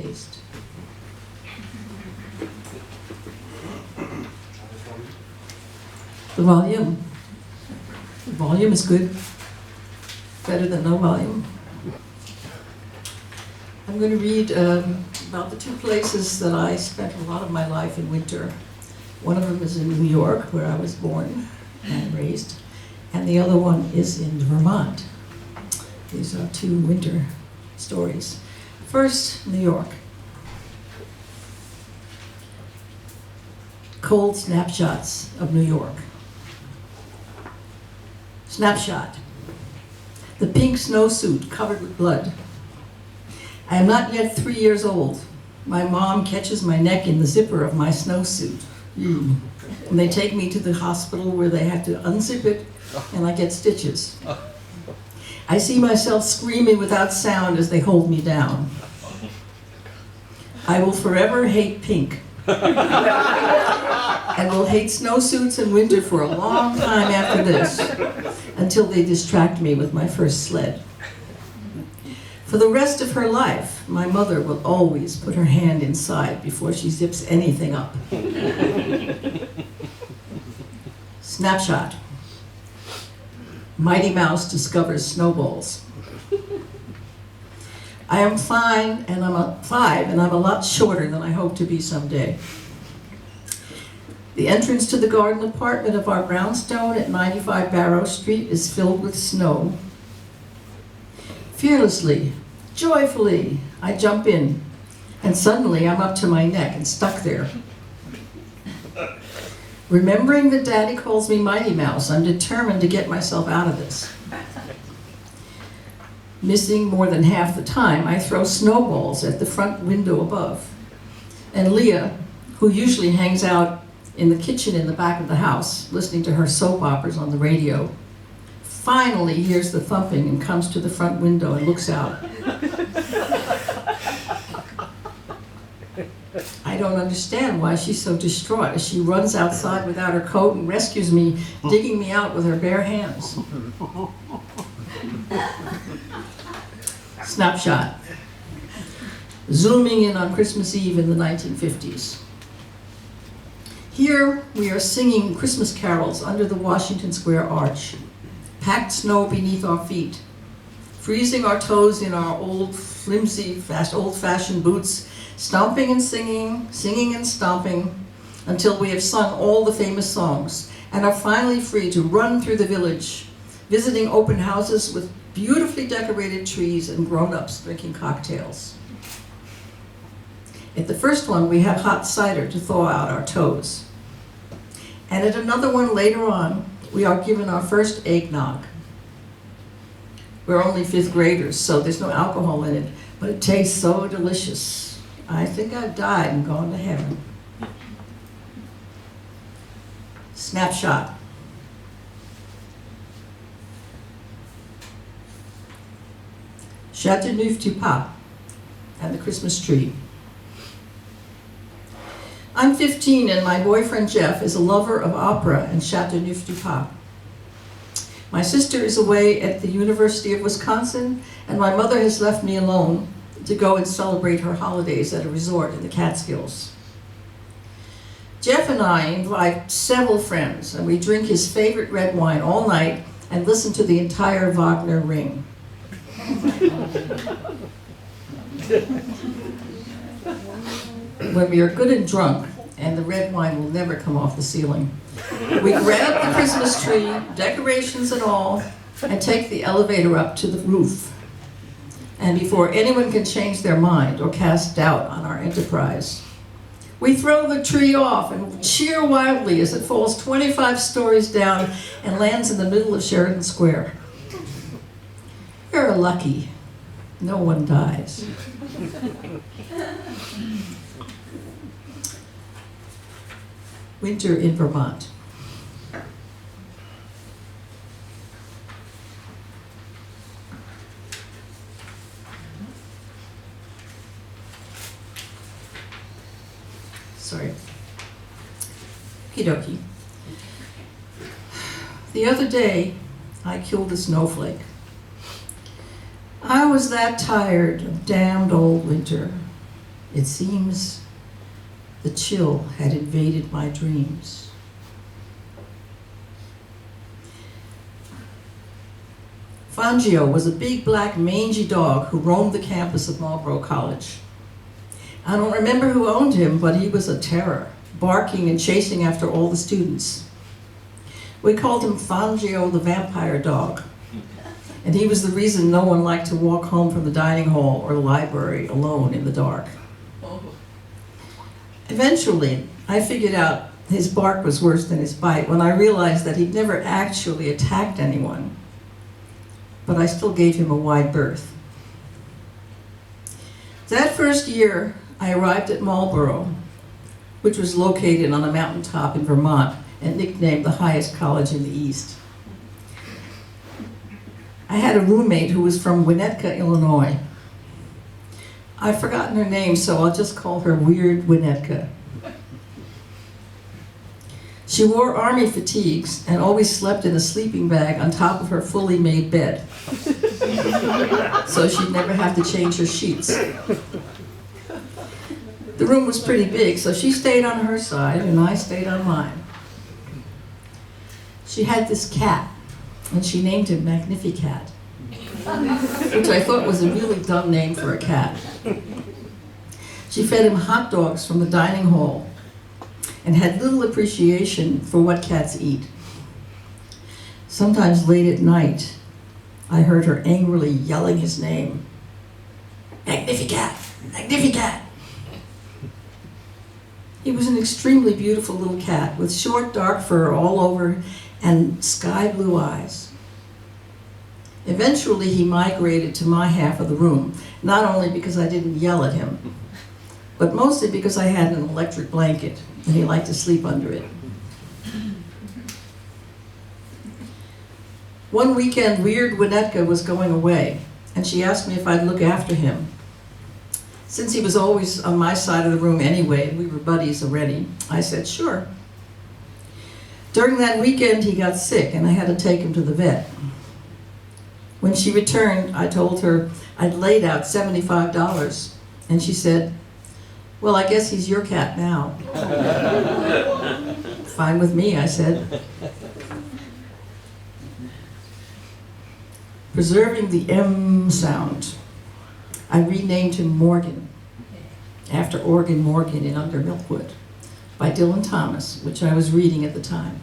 taste. The volume. The volume is good. Better than no volume. I'm going to read about the two places that I spent a lot of my life in winter. One of them is in New York, where I was born and raised, and the other one is in Vermont. These are two winter stories. First, New York. Cold snapshots of New York. Snapshot. The pink snowsuit covered with blood. I am not yet 3 years old. My mom catches my neck in the zipper of my snowsuit. And they take me to the hospital where they have to unzip it and I get stitches. I see myself screaming without sound as they hold me down. I will forever hate pink. And will hate snowsuits and winter for a long time after this, until they distract me with my first sled. For the rest of her life, my mother will always put her hand inside before she zips anything up. Snapshot. Mighty Mouse discovers snowballs. I am 5 and I'm a lot shorter than I hope to be someday. The entrance to the garden apartment of our brownstone at 95 Barrow Street is filled with snow. Fearlessly, joyfully, I jump in, and suddenly I'm up to my neck and stuck there. Remembering that Daddy calls me Mighty Mouse, I'm determined to get myself out of this. Missing more than half the time, I throw snowballs at the front window above. And Leah, who usually hangs out in the kitchen in the back of the house, listening to her soap operas on the radio, finally hears the thumping and comes to the front window and looks out. I don't understand why she's so distraught as she runs outside without her coat and rescues me, digging me out with her bare hands. Snapshot. Zooming in on Christmas Eve in the 1950s. Here we are singing Christmas carols under the Washington Square arch, packed snow beneath our feet, freezing our toes in our old, flimsy, old-fashioned boots, stomping and singing, singing and stomping, until we have sung all the famous songs and are finally free to run through the village, visiting open houses with beautifully decorated trees and grown-ups drinking cocktails. At the first one, we have hot cider to thaw out our toes. And at another one later on, we are given our first eggnog. We're only 5th graders, so there's no alcohol in it, but it tastes so delicious. I think I've died and gone to heaven. Snapshot. Chateauneuf-du-Pape and the Christmas tree. I'm 15 and my boyfriend Jeff is a lover of opera and Chateauneuf-du-Pape. My sister is away at the University of Wisconsin and my mother has left me alone to go and celebrate her holidays at a resort in the Catskills. Jeff and I invite several friends and we drink his favorite red wine all night and listen to the entire Wagner Ring. When we are good and drunk, and the red wine will never come off the ceiling, we grab the Christmas tree, decorations and all, and take the elevator up to the roof. And before anyone can change their mind or cast doubt on our enterprise, we throw the tree off and cheer wildly as it falls 25 stories down and lands in the middle of Sheridan Square. We're lucky. No one dies. Winter in Vermont. Sorry. Okie dokie. The other day, I killed a snowflake. I was that tired of damned old winter. It seems the chill had invaded my dreams. Fangio was a big, black, mangy dog who roamed the campus of Marlboro College. I don't remember who owned him, but he was a terror, barking and chasing after all the students. We called him Fangio the vampire dog, and he was the reason no one liked to walk home from the dining hall or the library alone in the dark. Eventually, I figured out his bark was worse than his bite when I realized that he'd never actually attacked anyone, but I still gave him a wide berth. That first year, I arrived at Marlboro, which was located on a mountaintop in Vermont and nicknamed the highest college in the East. I had a roommate who was from Winnetka, Illinois. I've forgotten her name, so I'll just call her Weird Winnetka. She wore army fatigues and always slept in a sleeping bag on top of her fully made bed, so she'd never have to change her sheets. The room was pretty big, so she stayed on her side and I stayed on mine. She had this cat, and she named him Magnificat, which I thought was a really dumb name for a cat. She fed him hot dogs from the dining hall and had little appreciation for what cats eat. Sometimes late at night, I heard her angrily yelling his name. Magnificat! Magnificat! He was an extremely beautiful little cat with short, dark fur all over and sky blue eyes. Eventually, he migrated to my half of the room, not only because I didn't yell at him, but mostly because I had an electric blanket and he liked to sleep under it. One weekend, Weird Winnetka was going away, and she asked me if I'd look after him. Since he was always on my side of the room anyway, and we were buddies already, I said, sure. During that weekend, he got sick, and I had to take him to the vet. When she returned, I told her I'd laid out $75, and she said, well, I guess he's your cat now. Fine with me, I said. Preserving the M sound, I renamed him Morgan, after Organ Morgan in Under Milkwood, by Dylan Thomas, which I was reading at the time.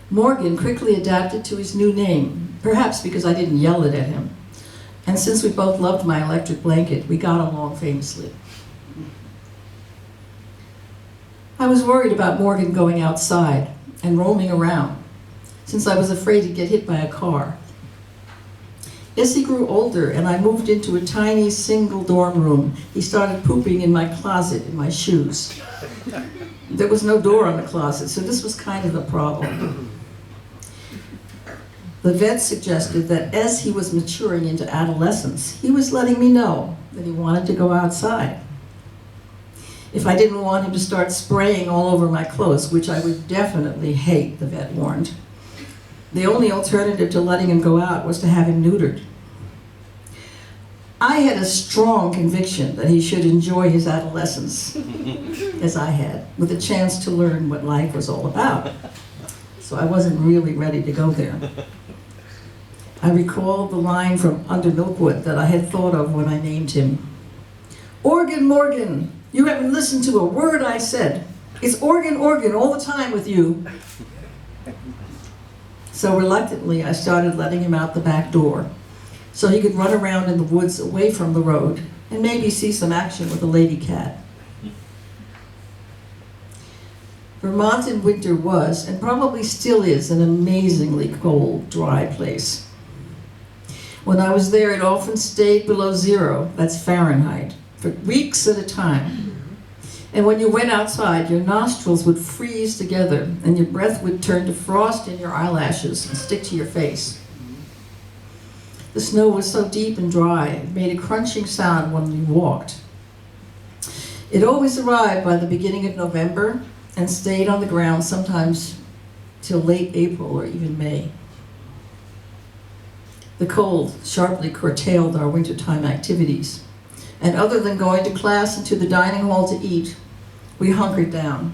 Morgan quickly adapted to his new name, perhaps because I didn't yell it at him. And since we both loved my electric blanket, we got along famously. I was worried about Morgan going outside and roaming around, since I was afraid he'd get hit by a car. As he grew older and I moved into a tiny single dorm room, he started pooping in my closet in my shoes. There was no door on the closet, so this was kind of a problem. The vet suggested that as he was maturing into adolescence, he was letting me know that he wanted to go outside. If I didn't want him to start spraying all over my clothes, which I would definitely hate, the vet warned, the only alternative to letting him go out was to have him neutered. I had a strong conviction that he should enjoy his adolescence, as I had, with a chance to learn what life was all about. So I wasn't really ready to go there. I recalled the line from Under Milkwood that I had thought of when I named him. Organ Morgan, you haven't listened to a word I said. It's organ, organ all the time with you. So reluctantly, I started letting him out the back door so he could run around in the woods away from the road and maybe see some action with a lady cat. Vermont in winter was, and probably still is, an amazingly cold, dry place. When I was there, it often stayed below 0, that's Fahrenheit, for weeks at a time. And when you went outside, your nostrils would freeze together and your breath would turn to frost in your eyelashes and stick to your face. The snow was so deep and dry, it made a crunching sound when we walked. It always arrived by the beginning of November and stayed on the ground sometimes till late April or even May. The cold sharply curtailed our wintertime activities. and other than going to class and to the dining hall to eat, we hunkered down.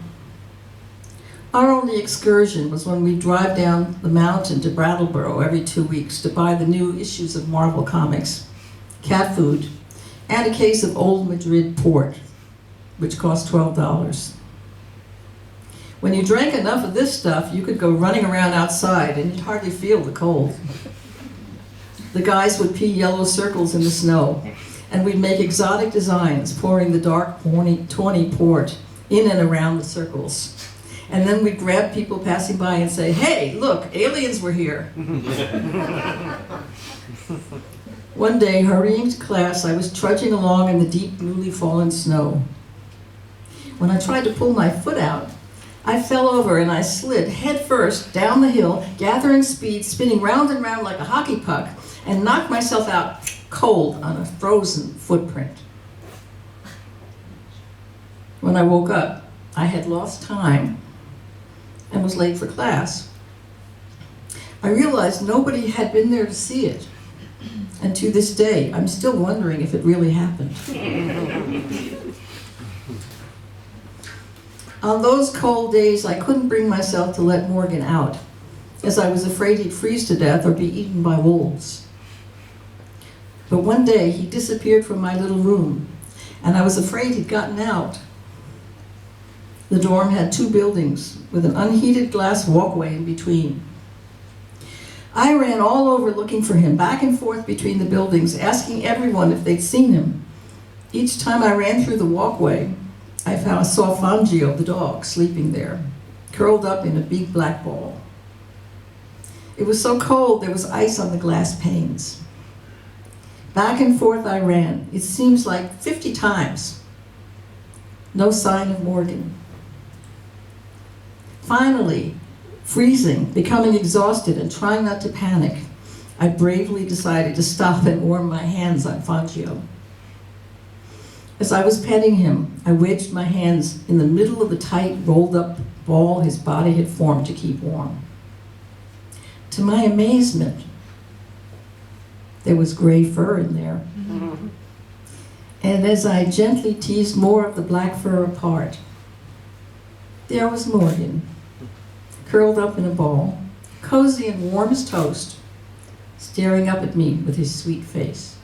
Our only excursion was when we'd drive down the mountain to Brattleboro every 2 weeks to buy the new issues of Marvel Comics, cat food, and a case of Old Madrid port, which cost $12. When you drank enough of this stuff, you could go running around outside and you'd hardly feel the cold. The guys would pee yellow circles in the snow, and we'd make exotic designs, pouring the dark, tawny port in and around the circles. And then we'd grab people passing by and say, "Hey, look, aliens were here." One day, hurrying to class, I was trudging along in the deep, newly fallen snow. When I tried to pull my foot out, I fell over and I slid head first down the hill, gathering speed, spinning round and round like a hockey puck, and knocked myself out cold on a frozen footprint. When I woke up, I had lost time and was late for class. I realized nobody had been there to see it. And to this day, I'm still wondering if it really happened. On those cold days, I couldn't bring myself to let Morgan out, as I was afraid he'd freeze to death or be eaten by wolves. But one day, he disappeared from my little room, and I was afraid he'd gotten out. The dorm had 2 buildings with an unheated glass walkway in between. I ran all over looking for him, back and forth between the buildings, asking everyone if they'd seen him. Each time I ran through the walkway, I saw Fangio, the dog, sleeping there, curled up in a big black ball. It was so cold there was ice on the glass panes. Back and forth I ran, it seems like 50 times. No sign of Morgan. Finally, freezing, becoming exhausted, and trying not to panic, I bravely decided to stop and warm my hands on Fangio. As I was petting him, I wedged my hands in the middle of the tight, rolled-up ball his body had formed to keep warm. To my amazement, there was gray fur in there. Mm-hmm. And as I gently teased more of the black fur apart, there was Morgan, curled up in a ball, cozy and warm as toast, staring up at me with his sweet face.